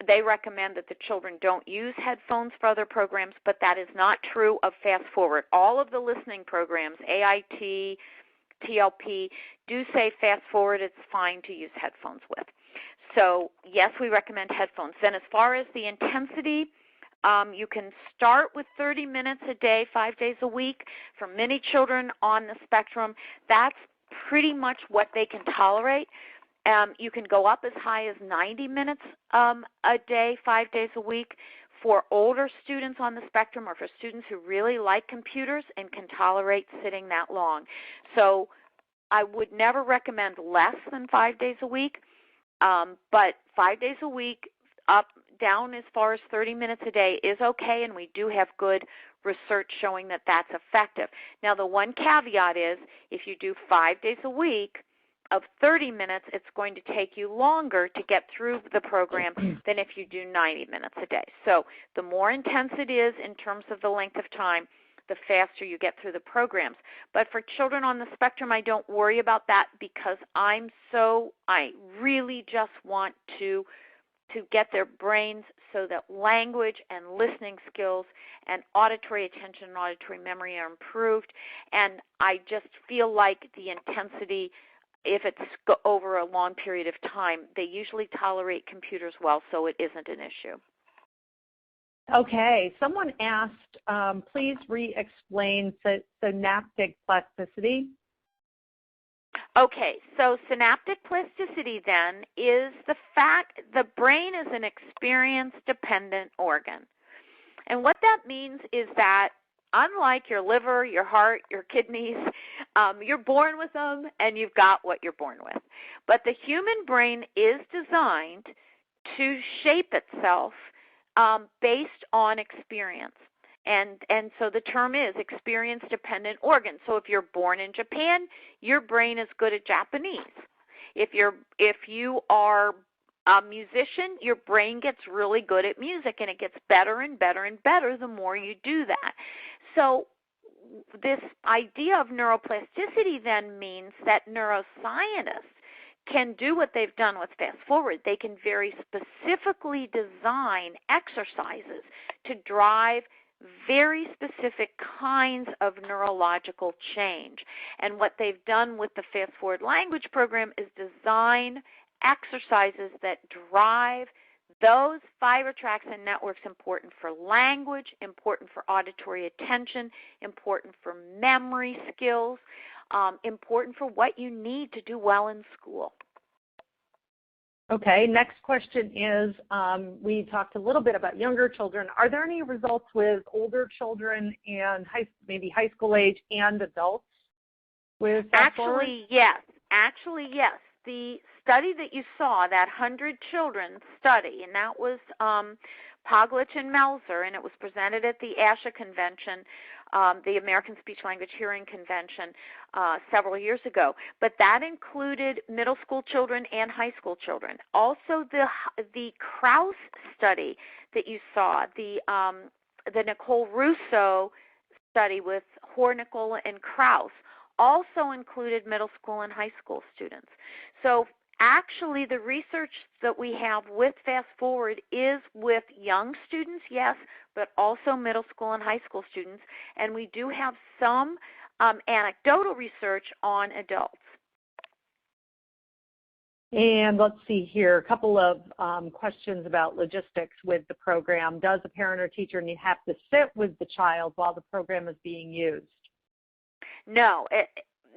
they recommend that the children don't use headphones for other programs, but that is not true of Fast Forward. All of the listening programs, AIT, TLP, do say Fast Forward it's fine to use headphones with. So, yes, we recommend headphones. Then as far as the intensity, you can start with 30 minutes a day, 5 days a week. For many children on the spectrum, that's pretty much what they can tolerate. You can go up as high as 90 minutes a day, 5 days a week. For older students on the spectrum, or for students who really like computers and can tolerate sitting that long. So I would never recommend less than 5 days a week, but 5 days a week, up, down as far as 30 minutes a day is okay, and we do have good research showing that that's effective. Now, the one caveat is if you do 5 days a week of 30 minutes, it's going to take you longer to get through the program than if you do 90 minutes a day. So the more intense it is in terms of the length of time, the faster you get through the programs. But for children on the spectrum, I don't worry about that because I really just want to get their brains so that language and listening skills and auditory attention and auditory memory are improved. And I just feel like the intensity, if it's over a long period of time, they usually tolerate computers well, so it isn't an issue. Okay, someone asked, please re-explain synaptic plasticity. Okay, so synaptic plasticity then is the fact the brain is an experience-dependent organ. And what that means is that unlike your liver, your heart, your kidneys, you're born with them and you've got what you're born with. But the human brain is designed to shape itself based on experience. And so the term is experience-dependent organ. So if you're born in Japan, your brain is good at Japanese. If you are a musician, your brain gets really good at music, and it gets better and better and better the more you do that. So this idea of neuroplasticity then means that neuroscientists can do what they've done with FastForward. They can very specifically design exercises to drive very specific kinds of neurological change. And what they've done with the FastForward language program is design exercises that drive those fiber tracks and networks important for language, important for auditory attention, important for memory skills, important for what you need to do well in school. Okay, next question is, we talked a little bit about younger children. Are there any results with older children and maybe high school age and adults with FastForward? Actually, yes. The study that you saw, that 100 children study, and that was Poglich and Melzer, and it was presented at the ASHA convention, the American Speech Language Hearing Convention, several years ago. But that included middle school children and high school children. Also, the Krauss study that you saw, the Nicole Russo study with Hornickel and Krauss, also included middle school and high school students. So actually, the research that we have with FastForward is with young students, yes, but also middle school and high school students, and we do have some anecdotal research on adults. And let's see here, a couple of questions about logistics with the program. Does a parent or teacher have to sit with the child while the program is being used? No.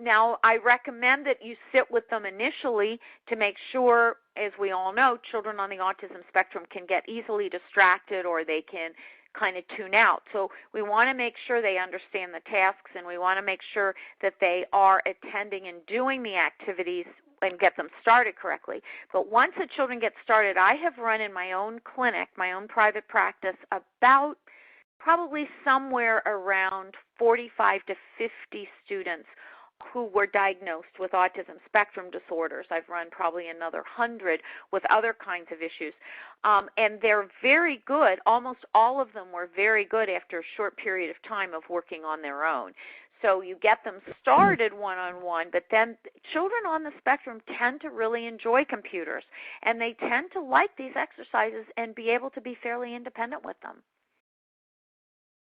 Now, I recommend that you sit with them initially to make sure, as we all know, children on the autism spectrum can get easily distracted or they can kind of tune out. So we want to make sure they understand the tasks, and we want to make sure that they are attending and doing the activities and get them started correctly. But once the children get started, I have run in my own clinic, my own private practice, about probably somewhere around 45 to 50 students who were diagnosed with autism spectrum disorders. I've run probably another 100 with other kinds of issues. And they're very good. Almost all of them were very good after a short period of time of working on their own. So you get them started one-on-one, but then children on the spectrum tend to really enjoy computers, and they tend to like these exercises and be able to be fairly independent with them.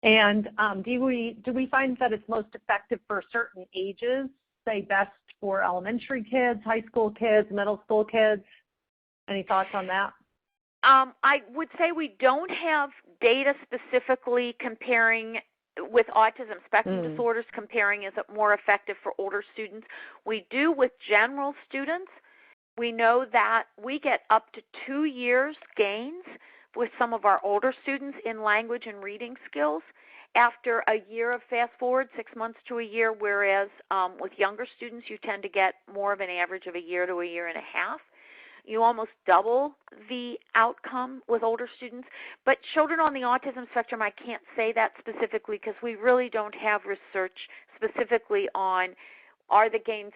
And do we find that it's most effective for certain ages, say best for elementary kids, high school kids, middle school kids? Any thoughts on that? I would say we don't have data specifically comparing with autism spectrum disorders, comparing is it more effective for older students. We do with general students. We know that we get up to 2 years gains with some of our older students in language and reading skills after a year of FastForward, 6 months to a year, whereas with younger students you tend to get more of an average of a year to a year and a half. you almost double the outcome with older students. But children on the autism spectrum, I can't say that specifically because we really don't have research specifically on are the gains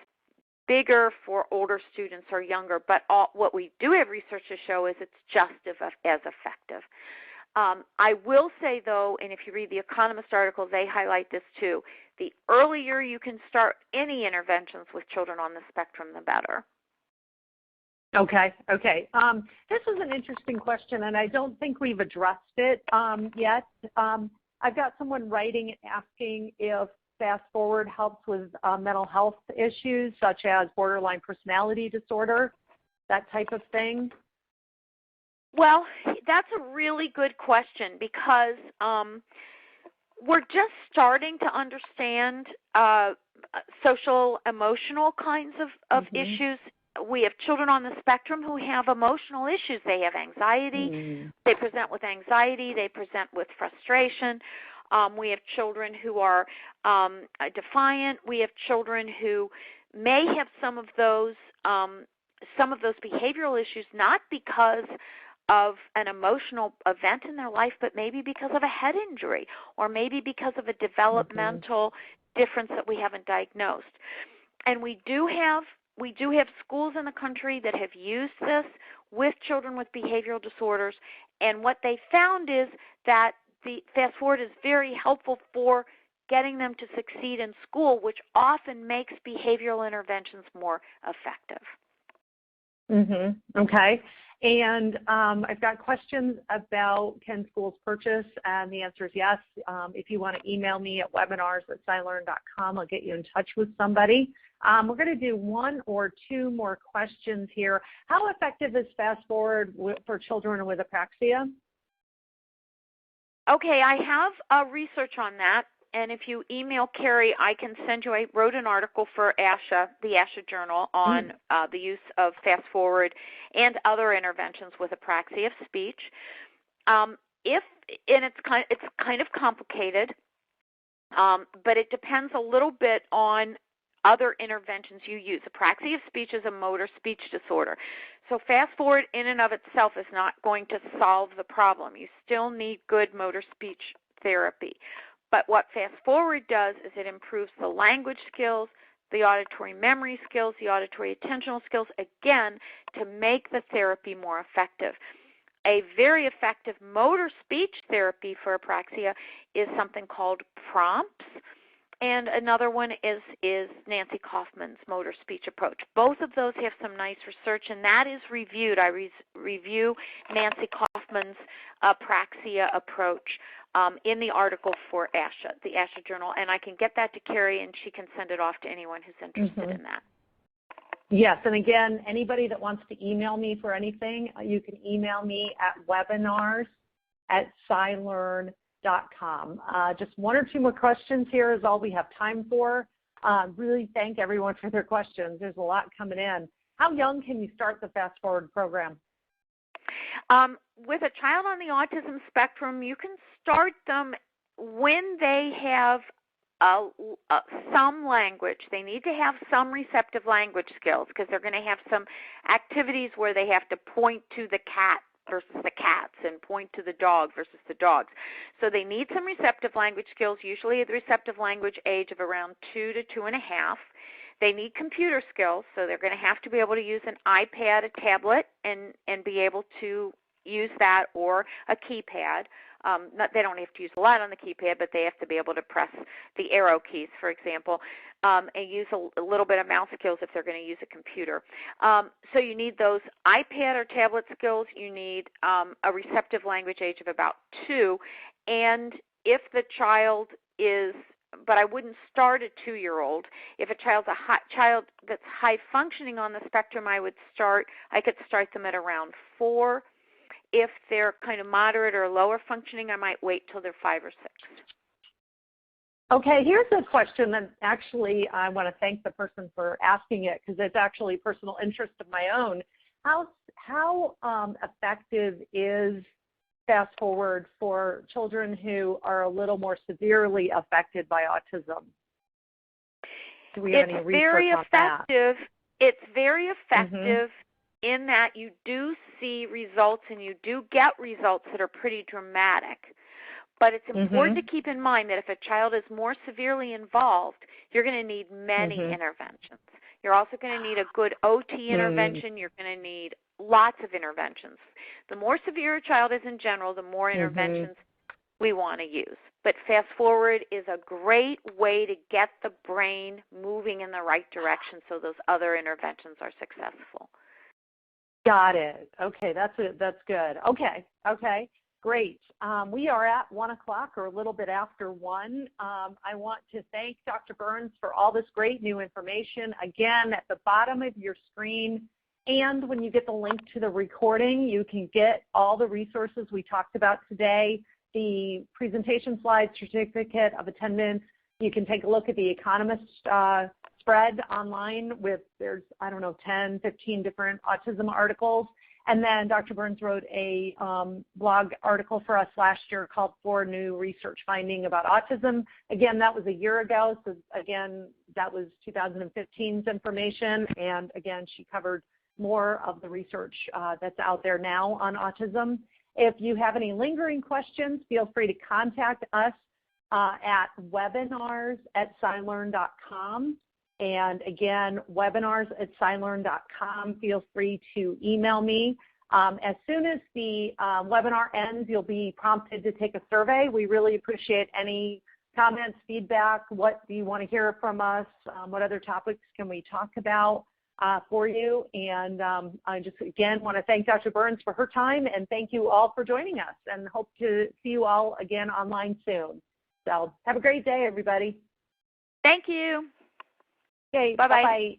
bigger for older students or younger. But what we do have research to show is it's just as effective. I will say, though, and if you read the Economist article, they highlight this too, the earlier you can start any interventions with children on the spectrum, the better. Okay. This is an interesting question, and I don't think we've addressed it yet. I've got someone writing asking if Fast Forward helps with mental health issues such as borderline personality disorder, that type of thing. Well, that's a really good question because we're just starting to understand social, emotional kinds of issues. We have children on the spectrum who have emotional issues. They have anxiety. They present with anxiety. They present with frustration. We have children who are defiant. We have children who may have some of those behavioral issues not because of an emotional event in their life, but maybe because of a head injury or maybe because of a developmental difference that we haven't diagnosed. And we do have schools in the country that have used this with children with behavioral disorders, and what they found is that the Fast Forward is very helpful for getting them to succeed in school, which often makes behavioral interventions more effective. Okay. And I've got questions about can schools purchase, and the answer is yes. If you want to email me at webinars@scilearn.com, I'll get you in touch with somebody. We're going to do one or two more questions here. How effective is Fast Forward for children with apraxia? Okay, I have research on that. And if you email Carrie, I can send you. I wrote an article for ASHA, the ASHA Journal, on the use of Fast Forward and other interventions with apraxia of speech. It's kind of complicated, but it depends a little bit on other interventions you use. Apraxia of speech is a motor speech disorder. So Fast Forward in and of itself is not going to solve the problem. You still need good motor speech therapy. But what Fast Forward does is it improves the language skills, the auditory memory skills, the auditory attentional skills, again, to make the therapy more effective. A very effective motor speech therapy for apraxia is something called prompts, and another one is Nancy Kaufman's motor speech approach. Both of those have some nice research, and that is reviewed. I review Nancy Kaufman's apraxia approach in the article for ASHA, the ASHA Journal, and I can get that to Carrie, and she can send it off to anyone who's interested in that. Yes, and again, anybody that wants to email me for anything, you can email me at webinars@scilearn.com. Just one or two more questions here is all we have time for. Really thank everyone for their questions. There's a lot coming in. How young can you start the Fast Forward program? With a child on the autism spectrum, you can start them when they have some language. They need to have some receptive language skills because they're going to have some activities where they have to point to the cat versus the cats and point to the dog versus the dogs. So they need some receptive language skills, usually at the receptive language age of around 2 to 2.5. They need computer skills, so they're going to have to be able to use an iPad, a tablet, and be able to use that, or a keypad. They don't have to use a lot on the keypad, but they have to be able to press the arrow keys, for example, and use a little bit of mouse skills if they're going to use a computer. So you need those iPad or tablet skills. You need a receptive language age of about 2. And if the child is, but I wouldn't start a 2-year-old. If a child's child that's high functioning on the spectrum, I could start them at around 4. If they're kind of moderate or lower functioning, I might wait till they're 5 or 6. Okay, here's a question that actually I want to thank the person for asking it because it's actually personal interest of my own. How effective is Fast Forward for children who are a little more severely affected by autism? Do we have any research on that? It's very effective in that you do see results and you do get results that are pretty dramatic. But it's important to keep in mind that if a child is more severely involved, you're going to need many interventions. You're also going to need a good OT intervention. You're going to need lots of interventions. The more severe a child is in general, the more interventions we want to use. But Fast Forward is a great way to get the brain moving in the right direction so those other interventions are successful. Got it. Okay, that's good. Okay, great. We are at 1 o'clock or a little bit after 1. I want to thank Dr. Burns for all this great new information. Again, at the bottom of your screen, and when you get the link to the recording, you can get all the resources we talked about today, the presentation slides, certificate of attendance. You can take a look at the Economist spread online with, there's, 10, 15 different autism articles. And then Dr. Burns wrote a blog article for us last year called 4 New Research Finding About Autism. Again, that was a year ago, so again, that was 2015's information. And again, she covered more of the research that's out there now on autism. If you have any lingering questions, feel free to contact us at webinars@scilearn.com. And again, webinars@scilearn.com. Feel free to email me. As soon as the webinar ends, you'll be prompted to take a survey. We really appreciate any comments, feedback. What do you want to hear from us? What other topics can we talk about for you? And I just, again, want to thank Dr. Burns for her time, and thank you all for joining us, and hope to see you all again online soon. So have a great day, everybody. Thank you. Okay, bye-bye. Bye-bye.